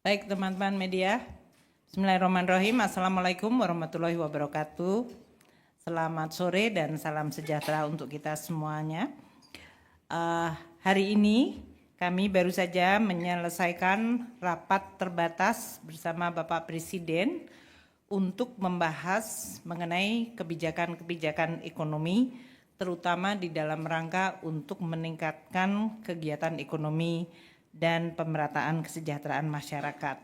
Baik teman-teman media, Bismillahirrahmanirrahim. Assalamualaikum warahmatullahi wabarakatuh. Selamat sore dan salam sejahtera untuk kita semuanya. Hari ini kami baru saja menyelesaikan rapat terbatas bersama Bapak Presiden untuk membahas mengenai kebijakan-kebijakan ekonomi, terutama di dalam rangka untuk meningkatkan kegiatan ekonomi dan pemerataan kesejahteraan masyarakat.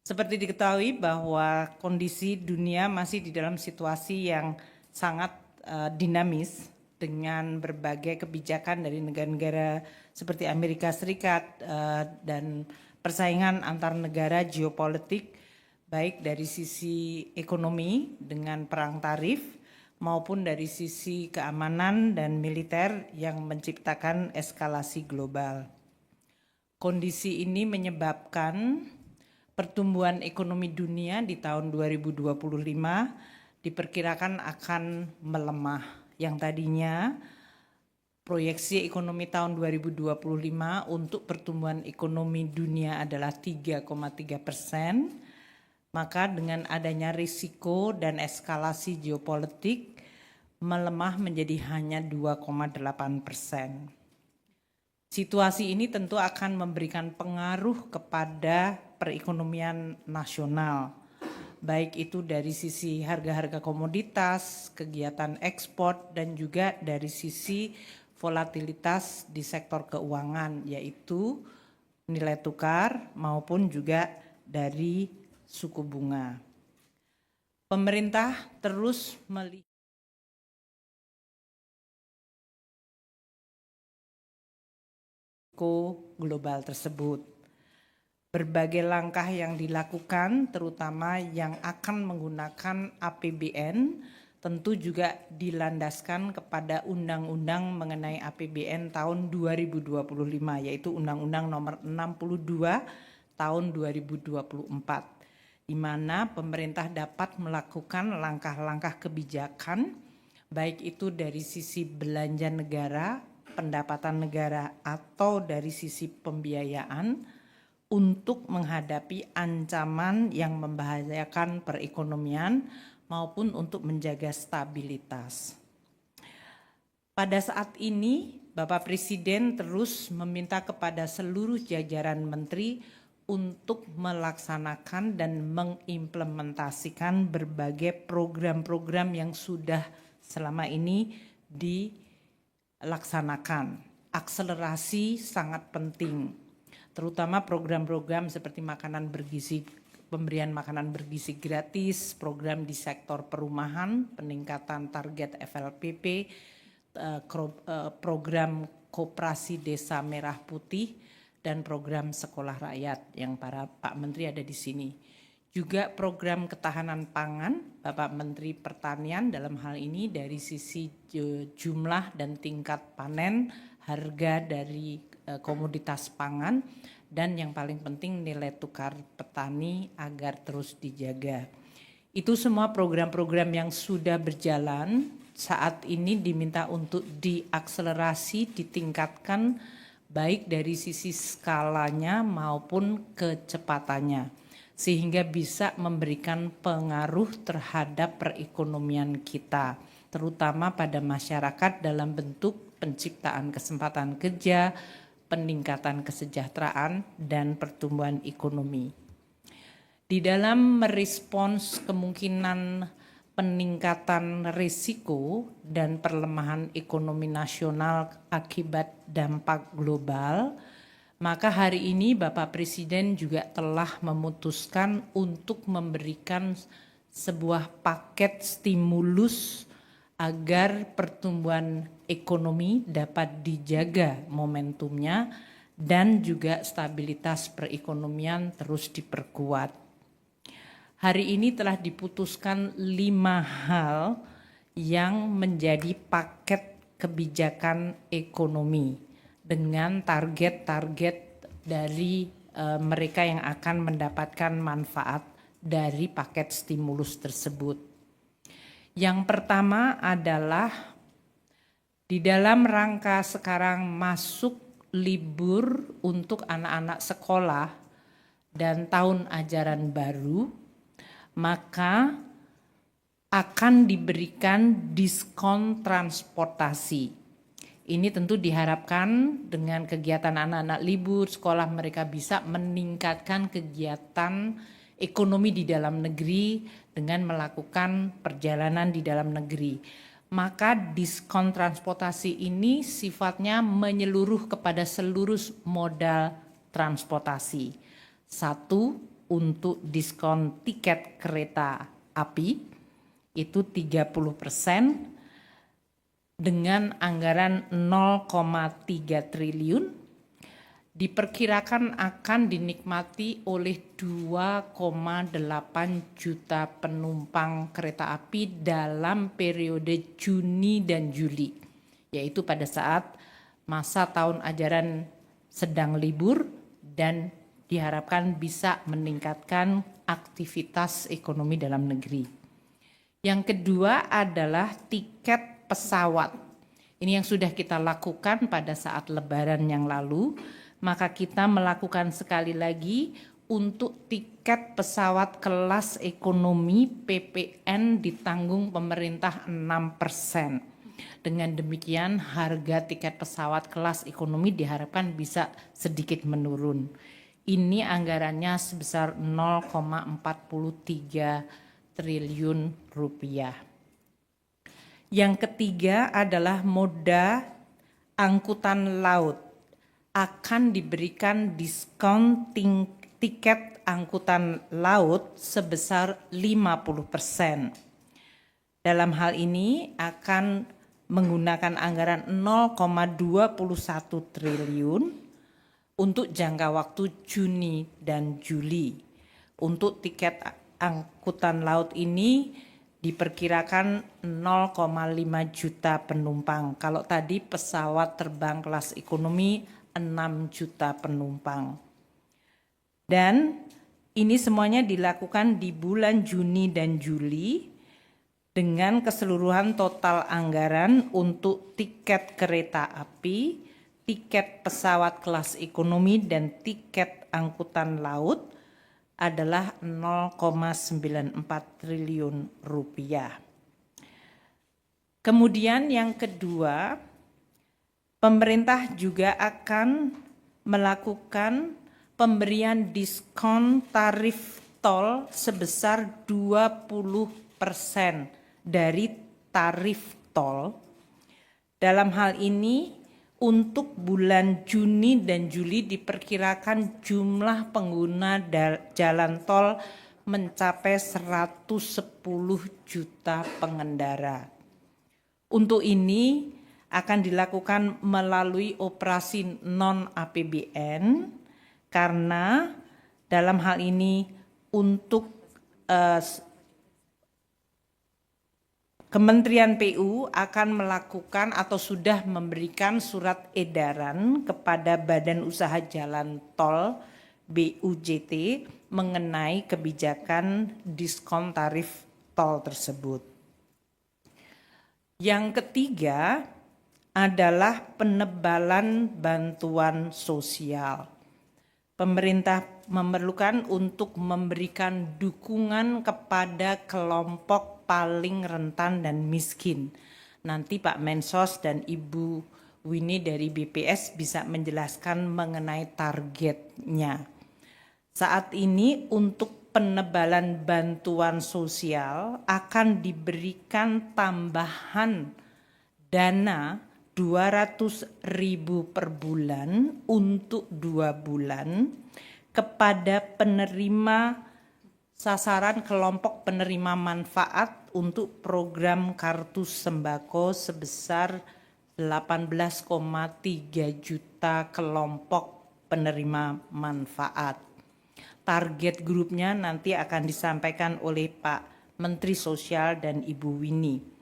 Seperti diketahui bahwa kondisi dunia masih di dalam situasi yang sangat dinamis dengan berbagai kebijakan dari negara-negara seperti Amerika Serikat dan persaingan antar negara geopolitik baik dari sisi ekonomi dengan perang tarif maupun dari sisi keamanan dan militer yang menciptakan eskalasi global. Kondisi ini menyebabkan pertumbuhan ekonomi dunia di tahun 2025 diperkirakan akan melemah. Yang tadinya proyeksi ekonomi tahun 2025 untuk pertumbuhan ekonomi dunia adalah 3,3%, maka dengan adanya risiko dan eskalasi geopolitik melemah menjadi hanya 2,8%. Situasi ini tentu akan memberikan pengaruh kepada perekonomian nasional, baik itu dari sisi harga-harga komoditas, kegiatan ekspor, dan juga dari sisi volatilitas di sektor keuangan, yaitu nilai tukar maupun juga dari suku bunga. Pemerintah terus melihat global tersebut. Berbagai langkah yang dilakukan, terutama yang akan menggunakan APBN, tentu juga dilandaskan kepada undang-undang mengenai APBN tahun 2025, yaitu Undang-Undang Nomor 62 tahun 2024, di mana pemerintah dapat melakukan langkah-langkah kebijakan, baik itu dari sisi belanja negara, pendapatan negara atau dari sisi pembiayaan untuk menghadapi ancaman yang membahayakan perekonomian maupun untuk menjaga stabilitas. Pada saat ini Bapak Presiden terus meminta kepada seluruh jajaran menteri untuk melaksanakan dan mengimplementasikan berbagai program-program yang sudah selama ini dilaksanakan. Akselerasi sangat penting, terutama program-program seperti makanan bergizi, pemberian makanan bergizi gratis, program di sektor perumahan, peningkatan target FLPP, program koperasi desa merah putih, dan program sekolah rakyat yang Pak Menteri ada di sini. Juga program ketahanan pangan Bapak Menteri Pertanian dalam hal ini dari sisi jumlah dan tingkat panen, harga dari komoditas pangan, dan yang paling penting nilai tukar petani agar terus dijaga. Itu semua program-program yang sudah berjalan saat ini diminta untuk diakselerasi, ditingkatkan baik dari sisi skalanya maupun kecepatannya, sehingga bisa memberikan pengaruh terhadap perekonomian kita, terutama pada masyarakat dalam bentuk penciptaan kesempatan kerja, peningkatan kesejahteraan, dan pertumbuhan ekonomi. Di dalam merespons kemungkinan peningkatan risiko dan perlemahan ekonomi nasional akibat dampak global, maka hari ini Bapak Presiden juga telah memutuskan untuk memberikan sebuah paket stimulus agar pertumbuhan ekonomi dapat dijaga momentumnya dan juga stabilitas perekonomian terus diperkuat. Hari ini telah diputuskan 5 hal yang menjadi paket kebijakan ekonomi dengan target-target dari mereka yang akan mendapatkan manfaat dari paket stimulus tersebut. Yang pertama adalah Di dalam rangka sekarang masuk libur untuk anak-anak sekolah dan tahun ajaran baru, maka akan diberikan diskon transportasi. Ini tentu diharapkan dengan kegiatan anak-anak libur sekolah mereka bisa meningkatkan kegiatan ekonomi di dalam negeri dengan melakukan perjalanan di dalam negeri. Maka diskon transportasi ini sifatnya menyeluruh kepada seluruh modal transportasi. Satu, untuk diskon tiket kereta api, itu 30% dengan anggaran 0,3 triliun, diperkirakan akan dinikmati oleh 2,8 juta penumpang kereta api dalam periode Juni dan Juli, yaitu pada saat masa tahun ajaran sedang libur dan diharapkan bisa meningkatkan aktivitas ekonomi dalam negeri. Yang kedua adalah tiket pesawat. Ini yang sudah kita lakukan pada saat Lebaran yang lalu. Maka kita melakukan sekali lagi untuk tiket pesawat kelas ekonomi PPN ditanggung pemerintah 6%. Dengan demikian harga tiket pesawat kelas ekonomi diharapkan bisa sedikit menurun. Ini anggarannya sebesar 0,43 triliun rupiah. Yang ketiga adalah moda angkutan laut. Akan diberikan diskon tiket angkutan laut sebesar 50%. Dalam hal ini akan menggunakan anggaran 0,21 triliun untuk jangka waktu Juni dan Juli. Untuk tiket angkutan laut ini diperkirakan 0,5 juta penumpang. Kalau tadi pesawat terbang kelas ekonomi 6 juta penumpang. Dan ini semuanya dilakukan di bulan Juni dan Juli dengan keseluruhan total anggaran untuk tiket kereta api, tiket pesawat kelas ekonomi, dan tiket angkutan laut adalah 0,94 triliun rupiah. Kemudian yang kedua, pemerintah juga akan melakukan pemberian diskon tarif tol sebesar 20% dari tarif tol. Dalam hal ini untuk bulan Juni dan Juli diperkirakan jumlah pengguna jalan tol mencapai 110 juta pengendara. Untuk ini akan dilakukan melalui operasi non-APBN karena dalam hal ini untuk Kementerian PU akan melakukan atau sudah memberikan surat edaran kepada Badan Usaha Jalan Tol BUJT mengenai kebijakan diskon tarif tol tersebut. Yang ketiga adalah penebalan bantuan sosial. Pemerintah memerlukan untuk memberikan dukungan kepada kelompok paling rentan dan miskin. Nanti Pak Mensos dan Ibu Winnie dari BPS bisa menjelaskan mengenai targetnya. Saat ini untuk penebalan bantuan sosial akan diberikan tambahan dana 200.000 per bulan untuk 2 bulan kepada penerima sasaran kelompok penerima manfaat untuk program kartu sembako sebesar 18,3 juta kelompok penerima manfaat. Target grupnya nanti akan disampaikan oleh Pak Menteri Sosial dan Ibu Winnie.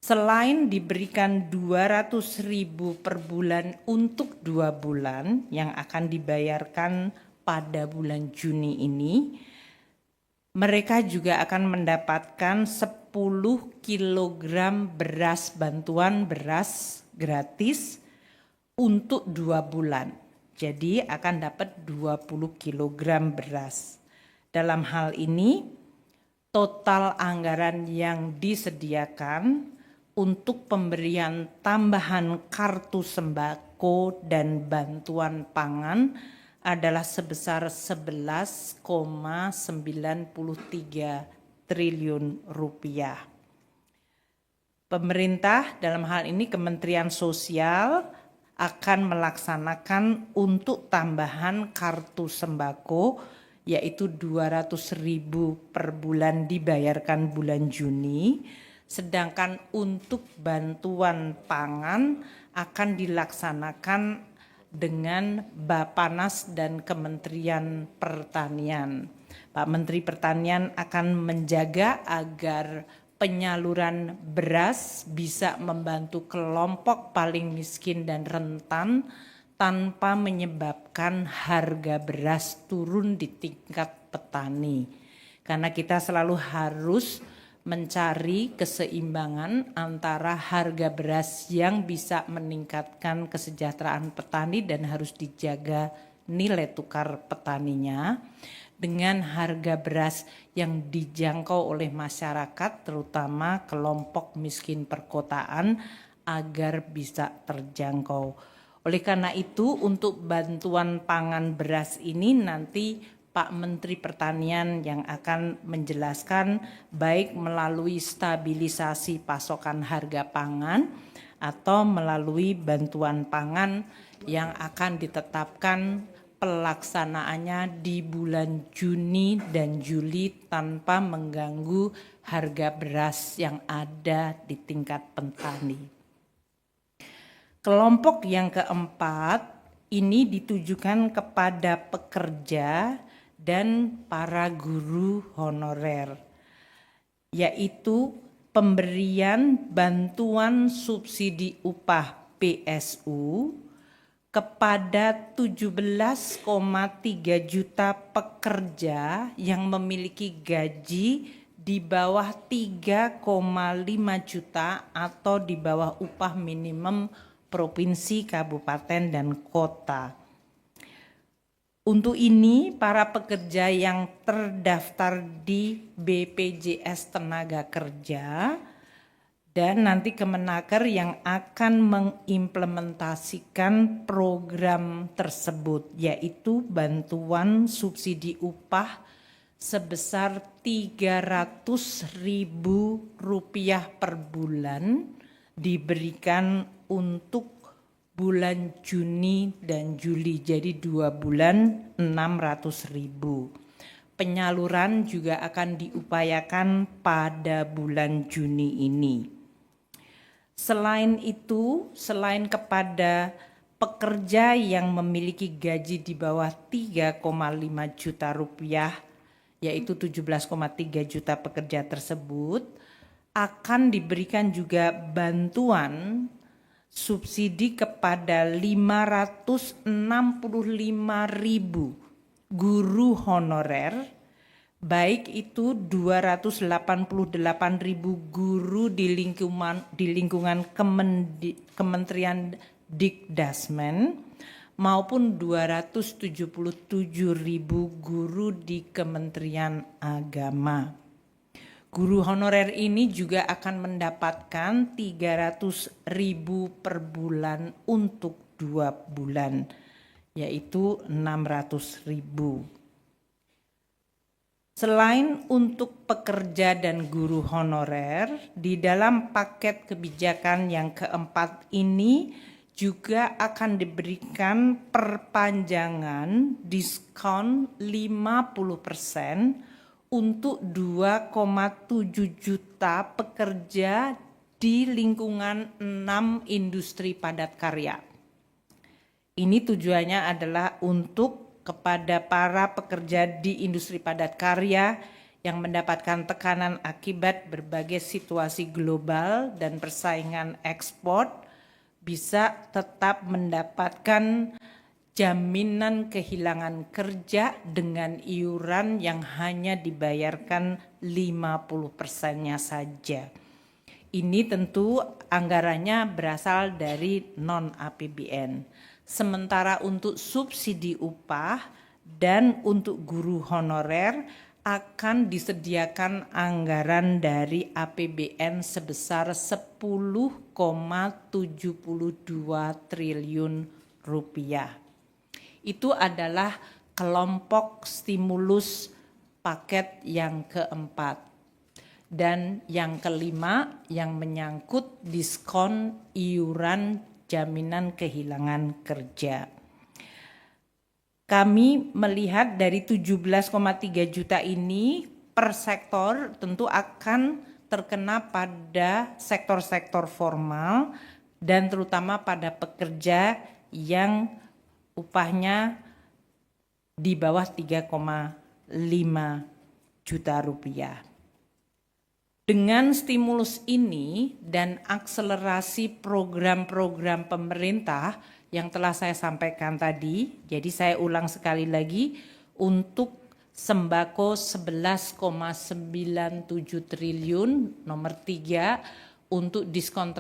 Selain diberikan 200.000 per bulan untuk 2 bulan yang akan dibayarkan pada bulan Juni ini, mereka juga akan mendapatkan 10 kilogram beras, bantuan beras gratis untuk 2 bulan. Jadi akan dapat 20 kilogram beras. Dalam hal ini, total anggaran yang disediakan untuk pemberian tambahan kartu sembako dan bantuan pangan adalah sebesar 11,93 triliun rupiah. Pemerintah dalam hal ini Kementerian Sosial akan melaksanakan untuk tambahan kartu sembako yaitu 200.000 per bulan dibayarkan bulan Juni. Sedangkan untuk bantuan pangan akan dilaksanakan dengan Bappenas dan Kementerian Pertanian. Pak Menteri Pertanian akan menjaga agar penyaluran beras bisa membantu kelompok paling miskin dan rentan tanpa menyebabkan harga beras turun di tingkat petani. Karena kita selalu harus mencari keseimbangan antara harga beras yang bisa meningkatkan kesejahteraan petani dan harus dijaga nilai tukar petaninya dengan harga beras yang dijangkau oleh masyarakat terutama kelompok miskin perkotaan agar bisa terjangkau. Oleh karena itu untuk bantuan pangan beras ini nanti Pak Menteri Pertanian yang akan menjelaskan baik melalui stabilisasi pasokan harga pangan atau melalui bantuan pangan yang akan ditetapkan pelaksanaannya di bulan Juni dan Juli tanpa mengganggu harga beras yang ada di tingkat petani. Kelompok yang keempat ini ditujukan kepada pekerja dan para guru honorer, yaitu pemberian bantuan subsidi upah PSU kepada 17,3 juta pekerja yang memiliki gaji di bawah 3,5 juta atau di bawah upah minimum provinsi, kabupaten, dan kota. Untuk ini, para pekerja yang terdaftar di BPJS Tenaga Kerja dan nanti Kemenaker yang akan mengimplementasikan program tersebut, yaitu bantuan subsidi upah sebesar Rp300.000 per bulan diberikan untuk bulan Juni dan Juli, jadi 2 bulan 600.000. Penyaluran juga akan diupayakan pada bulan Juni ini. Selain itu, selain kepada pekerja yang memiliki gaji di bawah 3,5 juta rupiah, yaitu 17,3 juta pekerja tersebut, akan diberikan juga bantuan subsidi kepada 565.000 guru honorer, baik itu 288.000 guru di lingkungan Kementerian Dikdasmen maupun 277.000 guru di Kementerian Agama. Guru honorer ini juga akan mendapatkan 300.000 per bulan untuk 2 bulan, yaitu 600.000. Selain untuk pekerja dan guru honorer, di dalam paket kebijakan yang keempat ini juga akan diberikan perpanjangan diskon 50% untuk 2,7 juta pekerja di lingkungan 6 industri padat karya. Ini tujuannya adalah untuk kepada para pekerja di industri padat karya yang mendapatkan tekanan akibat berbagai situasi global dan persaingan ekspor bisa tetap mendapatkan jaminan kehilangan kerja dengan iuran yang hanya dibayarkan 50%-nya saja. Ini tentu anggarannya berasal dari non-APBN. Sementara untuk subsidi upah dan untuk guru honorer akan disediakan anggaran dari APBN sebesar 10,72 triliun rupiah. Itu adalah kelompok stimulus paket yang keempat. Dan yang kelima yang menyangkut diskon iuran jaminan kehilangan kerja. Kami melihat dari 17,3 juta ini per sektor tentu akan terkena pada sektor-sektor formal dan terutama pada pekerja yang upahnya di bawah 3,5 juta rupiah. Dengan stimulus ini dan akselerasi program-program pemerintah yang telah saya sampaikan tadi, jadi saya ulang sekali lagi, untuk sembako 11,97 triliun, nomor 3, untuk diskon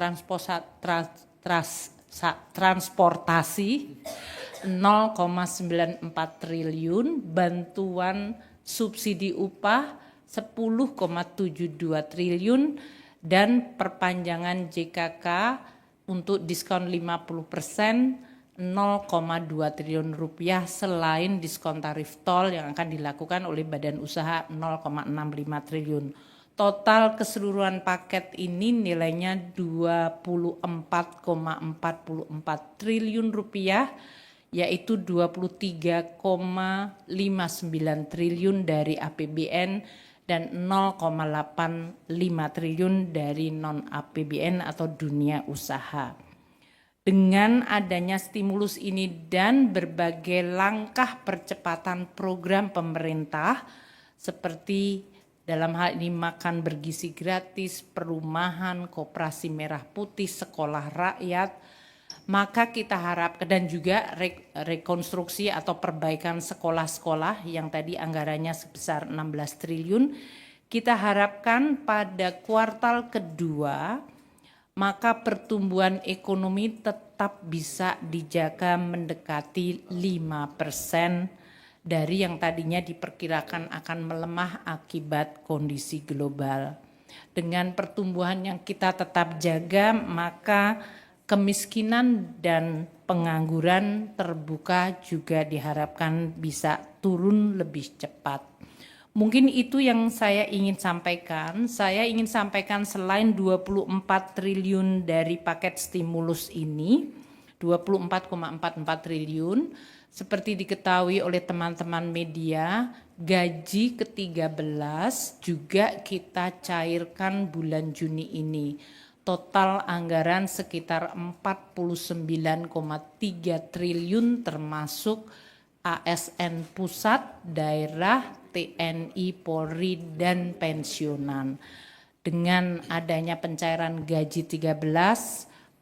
transportasi 0,94 triliun, bantuan subsidi upah 10,72 triliun, dan perpanjangan JKK untuk diskon 50% 0,2 triliun rupiah selain diskon tarif tol yang akan dilakukan oleh badan usaha 0,65 triliun. Total keseluruhan paket ini nilainya 24,44 triliun rupiah, yaitu 23,59 triliun dari APBN dan 0,85 triliun dari non-APBN atau dunia usaha. Dengan adanya stimulus ini dan berbagai langkah percepatan program pemerintah seperti dalam hal ini makan bergizi gratis, perumahan, koperasi merah putih, sekolah rakyat, maka kita harapkan dan juga rekonstruksi atau perbaikan sekolah-sekolah yang tadi anggarannya sebesar 16 triliun, kita harapkan pada kuartal kedua maka pertumbuhan ekonomi tetap bisa dijaga mendekati 5% dari yang tadinya diperkirakan akan melemah akibat kondisi global. Dengan pertumbuhan yang kita tetap jaga, maka kemiskinan dan pengangguran terbuka juga diharapkan bisa turun lebih cepat. Mungkin itu yang saya ingin sampaikan. Saya ingin sampaikan selain 24 triliun dari paket stimulus ini, 24,44 triliun, seperti diketahui oleh teman-teman media, gaji ke-13 juga kita cairkan bulan Juni ini. Total anggaran sekitar 49,3 triliun termasuk ASN pusat, daerah, TNI, Polri, dan pensiunan. Dengan adanya pencairan gaji 13,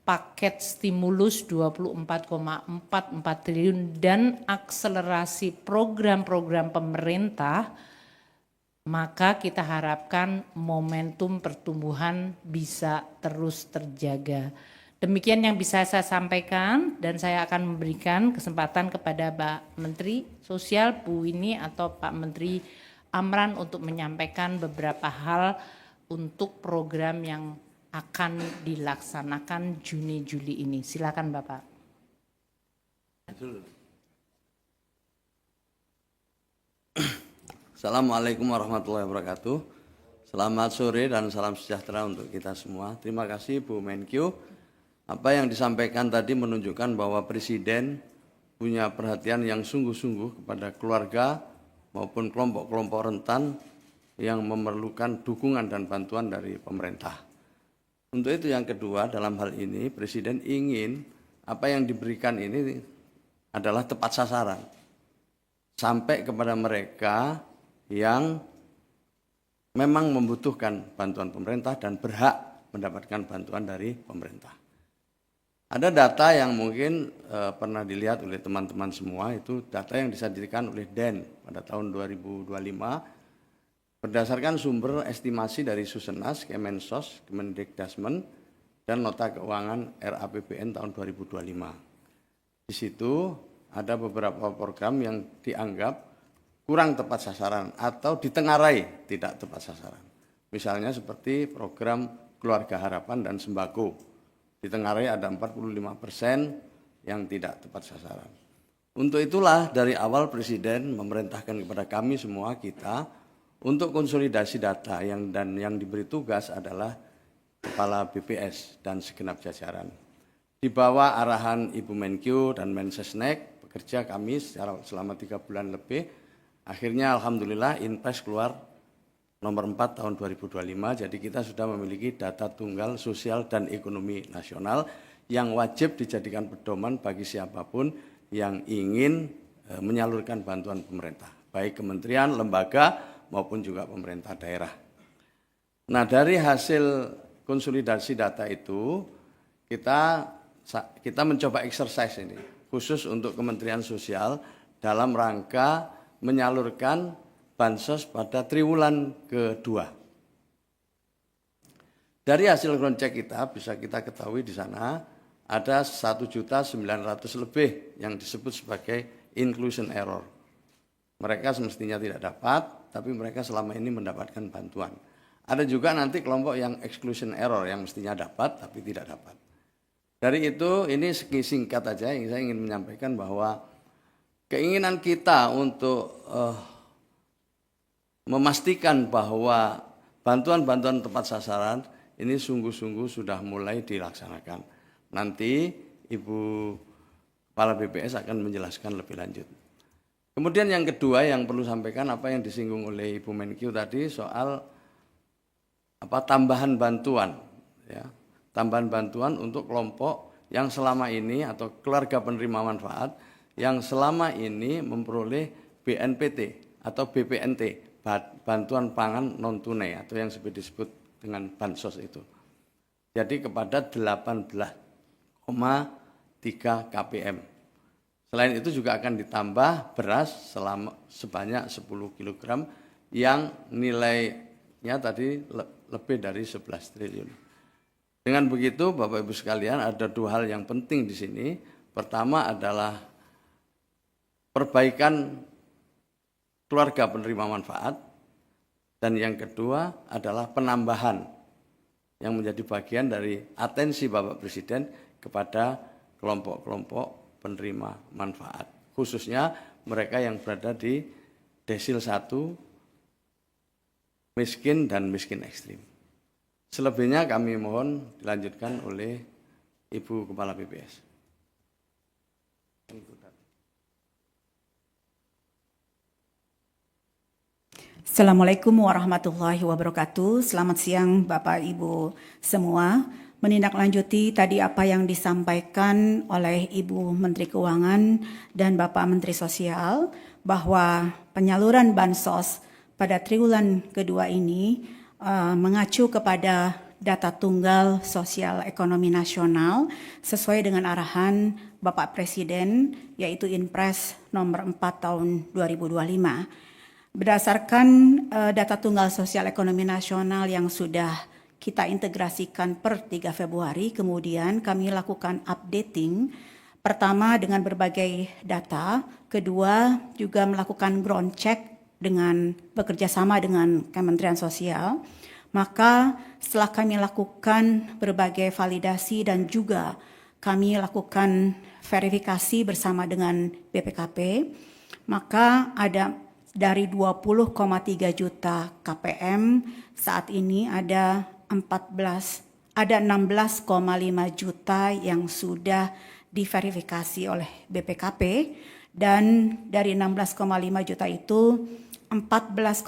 paket stimulus 24,44 triliun dan akselerasi program-program pemerintah, maka kita harapkan momentum pertumbuhan bisa terus terjaga. Demikian yang bisa saya sampaikan dan saya akan memberikan kesempatan kepada Pak Menteri Sosial Bu Winnie atau Pak Menteri Amran untuk menyampaikan beberapa hal untuk program yang akan dilaksanakan Juni-Juli ini. Silakan Bapak. Assalamualaikum warahmatullahi wabarakatuh. Selamat sore dan salam sejahtera untuk kita semua. Terima kasih Bu Menkyu. Apa yang disampaikan tadi menunjukkan bahwa Presiden punya perhatian yang sungguh-sungguh kepada keluarga maupun kelompok-kelompok rentan yang memerlukan dukungan dan bantuan dari pemerintah. Untuk itu yang kedua, dalam hal ini Presiden ingin apa yang diberikan ini adalah tepat sasaran. Sampai kepada mereka yang memang membutuhkan bantuan pemerintah dan berhak mendapatkan bantuan dari pemerintah. Ada data yang mungkin pernah dilihat oleh teman-teman semua, itu data yang disajikan oleh DEN pada tahun 2025 berdasarkan sumber estimasi dari Susenas, Kemensos, Kemendikdasmen, dan Nota Keuangan RAPBN tahun 2025. Di situ ada beberapa program yang dianggap kurang tepat sasaran atau ditengarai tidak tepat sasaran. Misalnya seperti program Keluarga Harapan dan Sembako. Ditengarai ada 45% yang tidak tepat sasaran. Untuk itulah dari awal Presiden memerintahkan kepada kami semua kita untuk konsolidasi data yang diberi tugas adalah Kepala BPS dan segenap jajaran. Di bawah arahan Ibu Menkyu dan Mensesnek, bekerja kami selama 3 bulan lebih. Akhirnya alhamdulillah Inpres keluar nomor 4 tahun 2025, jadi kita sudah memiliki data tunggal sosial dan ekonomi nasional yang wajib dijadikan pedoman bagi siapapun yang ingin menyalurkan bantuan pemerintah, baik kementerian, lembaga, maupun juga pemerintah daerah. Nah, dari hasil konsolidasi data itu, kita mencoba exercise ini, khusus untuk Kementerian Sosial dalam rangka menyalurkan bansos pada triwulan kedua. Dari hasil ground check kita bisa kita ketahui di sana ada 1.900.000 lebih yang disebut sebagai inclusion error. Mereka semestinya tidak dapat, tapi mereka selama ini mendapatkan bantuan. Ada juga nanti kelompok yang exclusion error yang mestinya dapat tapi tidak dapat. Dari itu ini singkat aja yang saya ingin menyampaikan bahwa keinginan kita untuk memastikan bahwa bantuan-bantuan tepat sasaran ini sungguh-sungguh sudah mulai dilaksanakan. Nanti Ibu Kepala BPS akan menjelaskan lebih lanjut. Kemudian yang kedua yang perlu sampaikan apa yang disinggung oleh Ibu Menkyu tadi soal tambahan bantuan, ya, tambahan bantuan untuk kelompok yang selama ini atau keluarga penerima manfaat yang selama ini memperoleh BNPT atau BPNT, bantuan pangan non tunai atau yang disebut dengan bansos itu. Jadi kepada 18,3 kpm. Selain itu juga akan ditambah beras sebanyak 10 kg yang nilainya tadi lebih dari 11 triliun. Dengan begitu Bapak Ibu sekalian ada 2 hal yang penting di sini. Pertama adalah perbaikan keluarga penerima manfaat dan yang kedua adalah penambahan yang menjadi bagian dari atensi Bapak Presiden kepada kelompok-kelompok penerima manfaat, khususnya mereka yang berada di desil 1, miskin dan miskin ekstrim. Selebihnya kami mohon dilanjutkan oleh Ibu Kepala BPS. Assalamualaikum warahmatullahi wabarakatuh. Selamat siang Bapak Ibu semua. Menindaklanjuti tadi apa yang disampaikan oleh Ibu Menteri Keuangan dan Bapak Menteri Sosial bahwa penyaluran bansos pada triwulan kedua ini mengacu kepada data tunggal sosial ekonomi nasional sesuai dengan arahan Bapak Presiden yaitu Inpres nomor 4 tahun 2025. Berdasarkan data tunggal sosial ekonomi nasional yang sudah kita integrasikan per 3 Februari, kemudian kami lakukan updating, pertama dengan berbagai data, kedua juga melakukan ground check dengan bekerja sama dengan Kementerian Sosial. Maka setelah kami lakukan berbagai validasi dan juga kami lakukan verifikasi bersama dengan BPKP, maka ada dari 20,3 juta KPM saat ini ada 16,5 juta yang sudah diverifikasi oleh BPKP dan dari 16,5 juta itu 14,3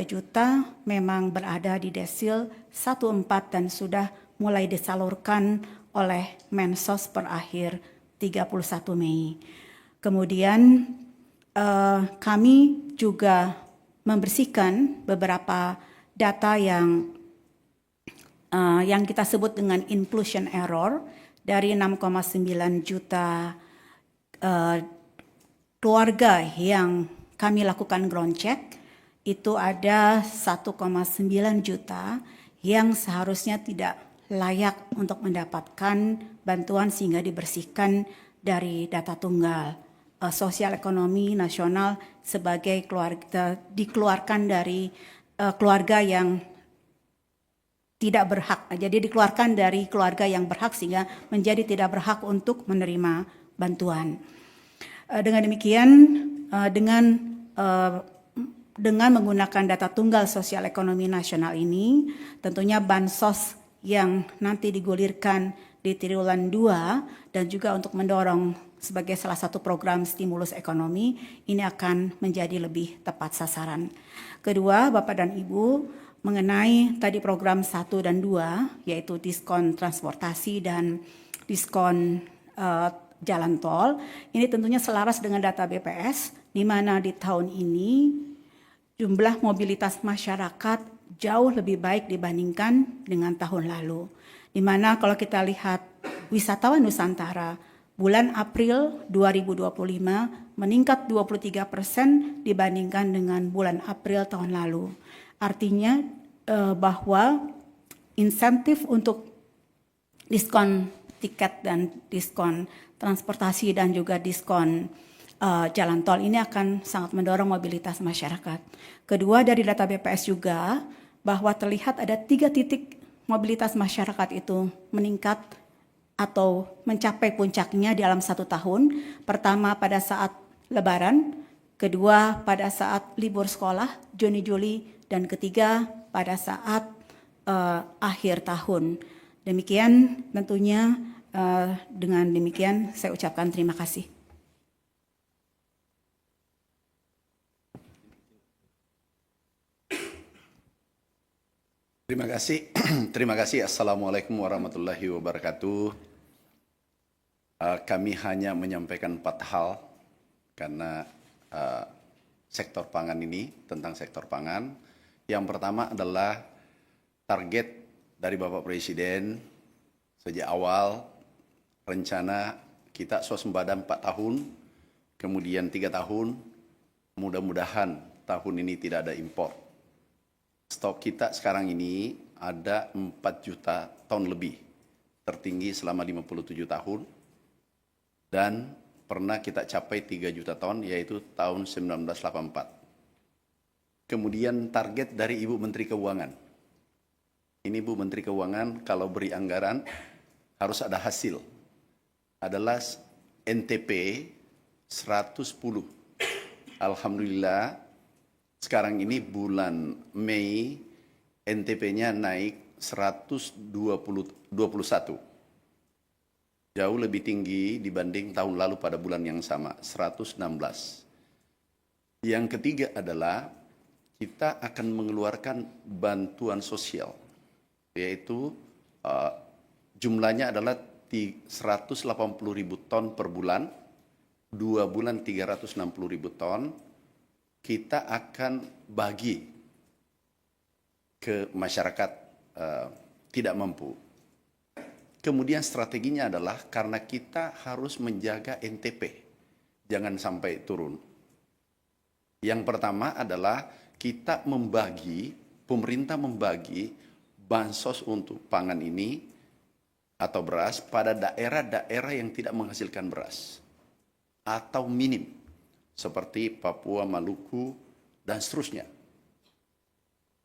juta memang berada di desil 14 dan sudah mulai disalurkan oleh Mensos per akhir 31 Mei. Kemudian kami juga membersihkan beberapa data yang kita sebut dengan inclusion error dari 6,9 juta keluarga yang kami lakukan ground check itu ada 1,9 juta yang seharusnya tidak layak untuk mendapatkan bantuan sehingga dibersihkan dari data tunggal sosial ekonomi nasional sebagai keluarga, dikeluarkan dari keluarga yang tidak berhak. Jadi dikeluarkan dari keluarga yang berhak sehingga menjadi tidak berhak untuk menerima bantuan. Dengan demikian, dengan menggunakan data tunggal sosial ekonomi nasional ini, tentunya bansos yang nanti digulirkan di triwulan 2 dan juga untuk mendorong sebagai salah satu program stimulus ekonomi ini akan menjadi lebih tepat sasaran. Kedua, Bapak dan Ibu, mengenai tadi program 1 dan 2 yaitu diskon transportasi dan diskon jalan tol, ini tentunya selaras dengan data BPS di mana di tahun ini jumlah mobilitas masyarakat jauh lebih baik dibandingkan dengan tahun lalu. Di mana kalau kita lihat wisatawan Nusantara bulan April 2025 meningkat 23% dibandingkan dengan bulan April tahun lalu. Artinya bahwa insentif untuk diskon tiket dan diskon transportasi dan juga diskon jalan tol ini akan sangat mendorong mobilitas masyarakat. Kedua, dari data BPS juga bahwa terlihat ada 3 titik mobilitas masyarakat itu meningkat atau mencapai puncaknya dalam 1 tahun. Pertama pada saat Lebaran, kedua pada saat libur sekolah Juni-Juli, dan ketiga pada saat akhir tahun. Demikian tentunya dengan demikian saya ucapkan terima kasih. Terima kasih. Terima kasih. Assalamualaikum warahmatullahi wabarakatuh. Kami hanya menyampaikan 4 hal karena sektor pangan ini, tentang sektor pangan. Yang pertama adalah target dari Bapak Presiden sejak awal rencana kita swasembada 4 tahun, kemudian 3 tahun, mudah-mudahan tahun ini tidak ada impor. Stok kita sekarang ini ada 4 juta ton lebih, tertinggi selama 57 tahun, dan pernah kita capai 3 juta ton yaitu tahun 1984. Kemudian target dari Ibu Menteri Keuangan. Ini Ibu Menteri Keuangan kalau beri anggaran harus ada hasil. Adalah NTP 110. Alhamdulillah sekarang ini bulan Mei NTP-nya naik 121. Jauh lebih tinggi dibanding tahun lalu pada bulan yang sama, 116. Yang ketiga adalah kita akan mengeluarkan bantuan sosial, yaitu jumlahnya adalah 180.000 ton per bulan, 2 bulan 360.000 ton, kita akan bagi ke masyarakat tidak mampu. Kemudian strateginya adalah karena kita harus menjaga NTP, jangan sampai turun. Yang pertama adalah kita membagi, pemerintah membagi bansos untuk pangan ini atau beras pada daerah-daerah yang tidak menghasilkan beras atau minim, seperti Papua, Maluku, dan seterusnya.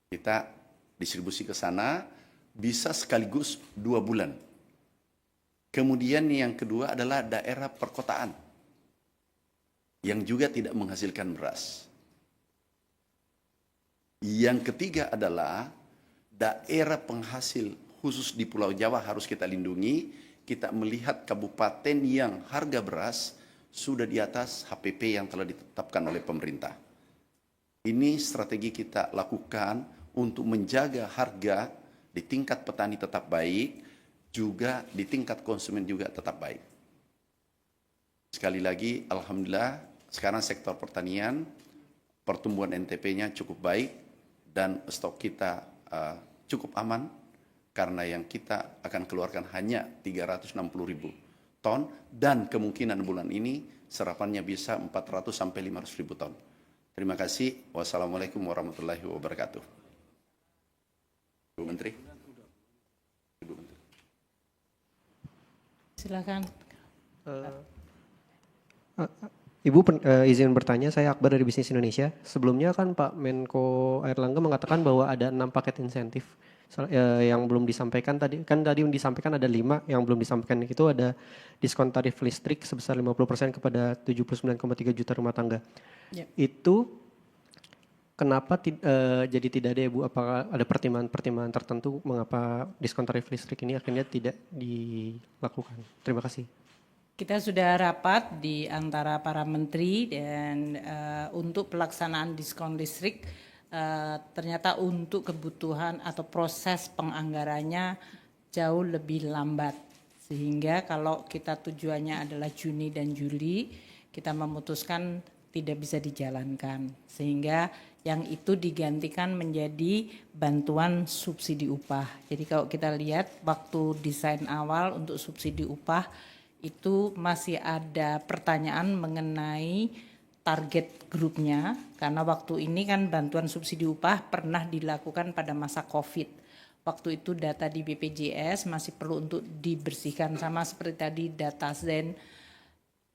Kita distribusi ke sana bisa sekaligus 2 bulan. Kemudian yang kedua adalah daerah perkotaan yang juga tidak menghasilkan beras. Yang ketiga adalah daerah penghasil khusus di Pulau Jawa harus kita lindungi. Kita melihat kabupaten yang harga beras sudah di atas HPP yang telah ditetapkan oleh pemerintah. Ini strategi kita lakukan untuk menjaga harga di tingkat petani tetap baik, juga di tingkat konsumen juga tetap baik. Sekali lagi, alhamdulillah sekarang sektor pertanian pertumbuhan NTP-nya cukup baik dan stok kita cukup aman karena yang kita akan keluarkan hanya 360.000 ton dan kemungkinan bulan ini serapannya bisa 400 sampai 500.000 ton. Terima kasih. Wassalamualaikum warahmatullahi wabarakatuh. Bu Menteri. Ibu Menteri. Silakan. Izin bertanya, saya Akbar dari Bisnis Indonesia. Sebelumnya kan Pak Menko Airlangga mengatakan bahwa ada 6 paket insentif yang belum disampaikan tadi. Kan tadi yang disampaikan ada 5, yang belum disampaikan itu ada diskon tarif listrik sebesar 50% kepada 79,3 juta rumah tangga. Ya. Itu kenapa jadi tidak ada ya Bu? Apakah ada pertimbangan tertentu mengapa diskon tarif listrik ini akhirnya tidak dilakukan? Terima kasih. Kita sudah rapat di antara para menteri dan untuk pelaksanaan diskon listrik ternyata untuk kebutuhan atau proses penganggarannya jauh lebih lambat. Sehingga kalau kita tujuannya adalah Juni dan Juli, kita memutuskan tidak bisa dijalankan. Sehingga yang itu digantikan menjadi bantuan subsidi upah. Jadi kalau kita lihat waktu desain awal untuk subsidi upah, itu masih ada pertanyaan mengenai target grupnya, karena waktu ini kan bantuan subsidi upah pernah dilakukan pada masa COVID. Waktu itu data di BPJS masih perlu untuk dibersihkan, sama seperti tadi data Zen.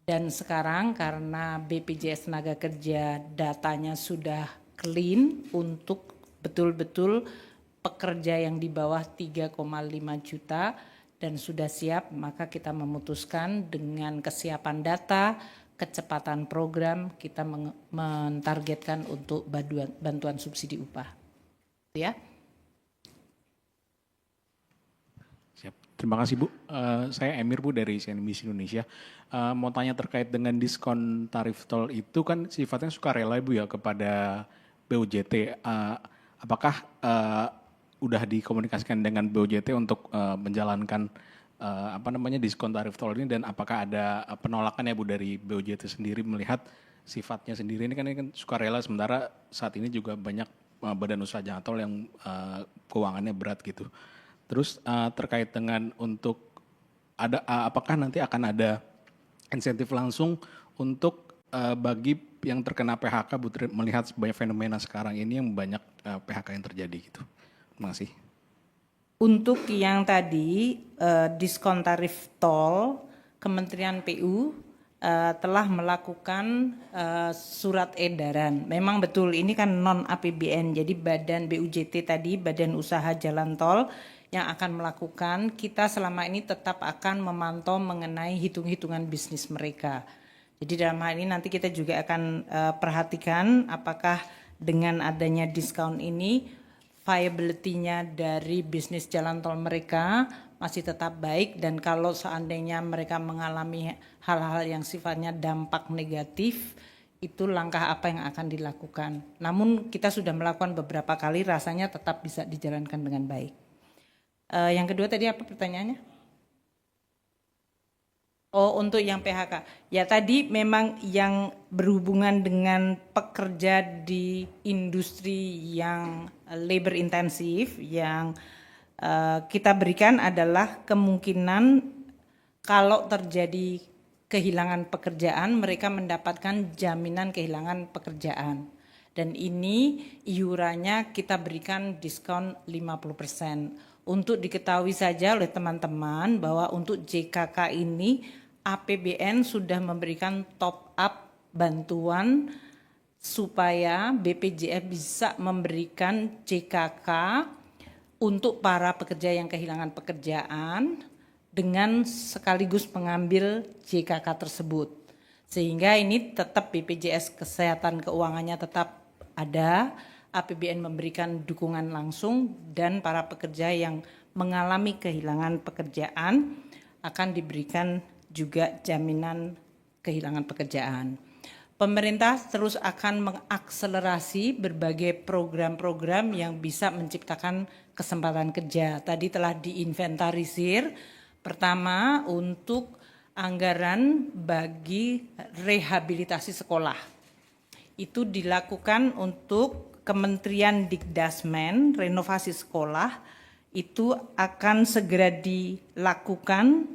Dan sekarang karena BPJS Tenaga Kerja datanya sudah clean untuk betul-betul pekerja yang di bawah 3,5 juta, dan sudah siap, maka kita memutuskan dengan kesiapan data, kecepatan program, kita mentargetkan untuk bantuan subsidi upah. Ya. Siap. Terima kasih Bu. Saya Emir Bu dari CNBC Indonesia. Mau tanya terkait dengan diskon tarif tol itu kan sifatnya sukarela Bu ya kepada BUJT. Apakah udah dikomunikasikan dengan BUJT untuk menjalankan diskon tarif tol ini, dan apakah ada penolakan ya Bu dari BUJT sendiri melihat sifatnya sendiri ini kan sukarela, sementara saat ini juga banyak badan usaha jalan tol yang keuangannya berat gitu. Terus terkait dengan untuk apakah nanti akan ada insentif langsung untuk bagi yang terkena PHK Bu, melihat banyak fenomena sekarang ini yang banyak PHK yang terjadi gitu. Terima kasih. Untuk yang tadi diskon tarif tol, Kementerian PU telah melakukan surat edaran. Memang betul ini kan non APBN, jadi badan BUJT tadi, Badan Usaha Jalan Tol yang akan melakukan. Kita selama ini tetap akan memantau mengenai hitung-hitungan bisnis mereka. Jadi dalam hal ini nanti kita juga akan perhatikan apakah dengan adanya diskon ini viability-nya dari bisnis jalan tol mereka masih tetap baik, dan kalau seandainya mereka mengalami hal-hal yang sifatnya dampak negatif, itu langkah apa yang akan dilakukan. Namun kita sudah melakukan beberapa kali, rasanya tetap bisa dijalankan dengan baik. Yang kedua tadi apa pertanyaannya? Oh, untuk yang PHK. Ya tadi memang yang berhubungan dengan pekerja di industri yang labor intensif yang kita berikan adalah kemungkinan kalau terjadi kehilangan pekerjaan, mereka mendapatkan jaminan kehilangan pekerjaan. Dan ini iurannya kita berikan diskon 50%. Untuk diketahui saja oleh teman-teman bahwa untuk JKK ini APBN sudah memberikan top up bantuan supaya BPJS bisa memberikan JKK untuk para pekerja yang kehilangan pekerjaan dengan sekaligus mengambil JKK tersebut. Sehingga ini tetap BPJS Kesehatan Keuangannya tetap ada, APBN memberikan dukungan langsung, dan para pekerja yang mengalami kehilangan pekerjaan akan diberikan juga jaminan kehilangan pekerjaan. Pemerintah terus akan mengakselerasi berbagai program-program yang bisa menciptakan kesempatan kerja. Tadi telah diinventarisir. Pertama, untuk anggaran bagi rehabilitasi sekolah. Itu dilakukan untuk Kementerian Dikdasmen, renovasi sekolah, itu akan segera dilakukan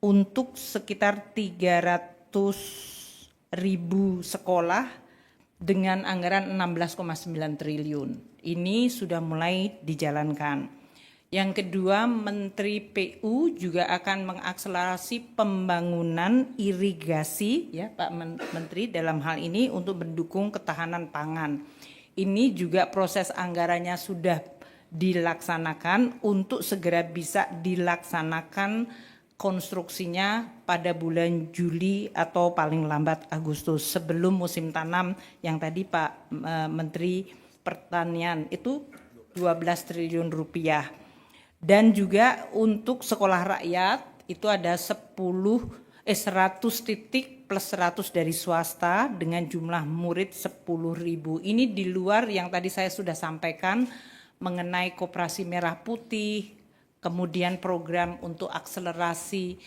untuk sekitar 300.000 sekolah dengan anggaran 16,9 triliun. Ini sudah mulai dijalankan. Yang kedua, Menteri PU juga akan mengakselerasi pembangunan irigasi, ya Pak Menteri, dalam hal ini untuk mendukung ketahanan pangan. Ini juga proses anggarannya sudah dilaksanakan untuk segera bisa dilaksanakan konstruksinya pada bulan Juli atau paling lambat Agustus sebelum musim tanam yang tadi Pak Menteri Pertanian itu 12 triliun rupiah. Dan juga untuk sekolah rakyat itu ada 100 titik plus 100 dari swasta dengan jumlah murid 10.000. Ini di luar yang tadi saya sudah sampaikan mengenai Koperasi Merah Putih, kemudian program untuk akselerasi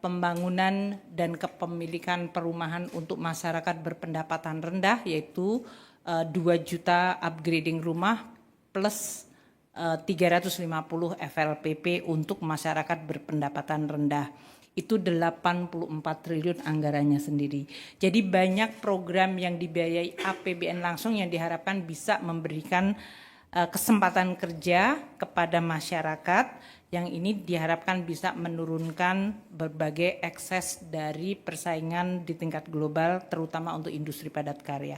pembangunan dan kepemilikan perumahan untuk masyarakat berpendapatan rendah, yaitu 2 juta upgrading rumah plus 350 FLPP untuk masyarakat berpendapatan rendah. Itu 84 triliun anggarannya sendiri. Jadi banyak program yang dibiayai APBN langsung yang diharapkan bisa memberikan kesempatan kerja kepada masyarakat, yang ini diharapkan bisa menurunkan berbagai ekses dari persaingan di tingkat global terutama untuk industri padat karya.